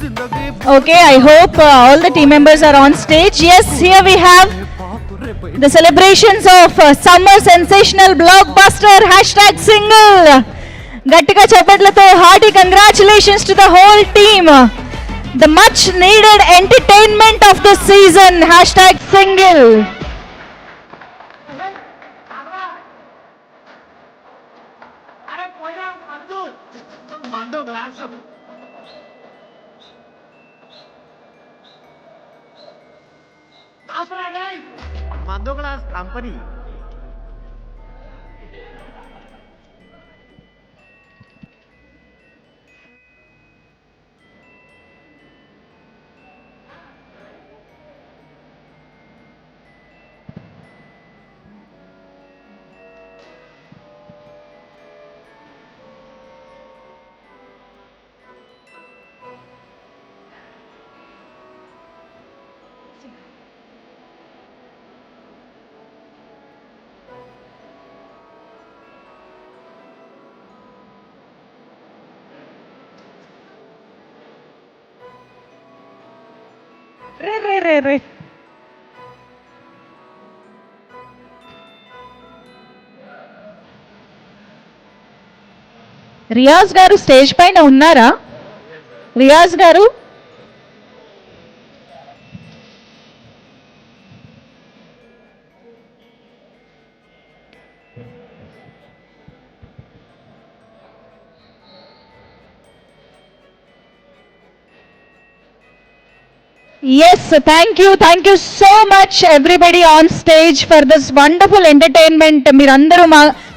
Okay, I hope all the team members are on stage. Yes, here we have the celebrations of summer sensational blockbuster #single. Gattiga chappatlato hearty congratulations to the whole team. The much needed entertainment of the season #single. Mando glass company. Re. Riyaz గారు stage పైన ఉన్నారా? రియాజ్ గారు Yes, thank you so much everybody on stage for this wonderful entertainment. మీరందరూ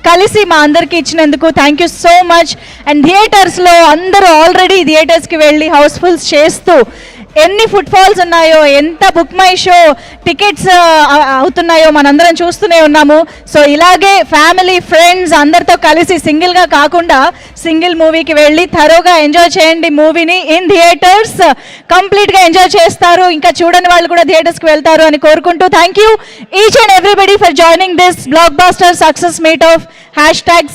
కలిసి మా అందరికి ఇచ్చినందుకు thank you so much. And థియేటర్స్లో అందరూ ఆల్రెడీ థియేటర్స్కి వెళ్ళి హౌస్ఫుల్స్ చేస్తూ ఎన్ని ఫుట్ఫాల్స్ ఉన్నాయో, ఎంత బుక్ మై షో టికెట్స్ అవుతున్నాయో మనందరం చూస్తూనే ఉన్నాము. సో ఇలాగే ఫ్యామిలీ ఫ్రెండ్స్ అందరితో కలిసి సింగిల్గా కాకుండా సింగిల్ మూవీకి వెళ్ళి థరోగా ఎంజాయ్ చేయండి. మూవీని ఇన్ థియేటర్స్ కంప్లీట్గా ఎంజాయ్ చేస్తారు. ఇంకా చూడని వాళ్ళు కూడా థియేటర్స్కి వెళ్తారు అని కోరుకుంటూ thank you each and everybody for joining this blockbuster success meet of #.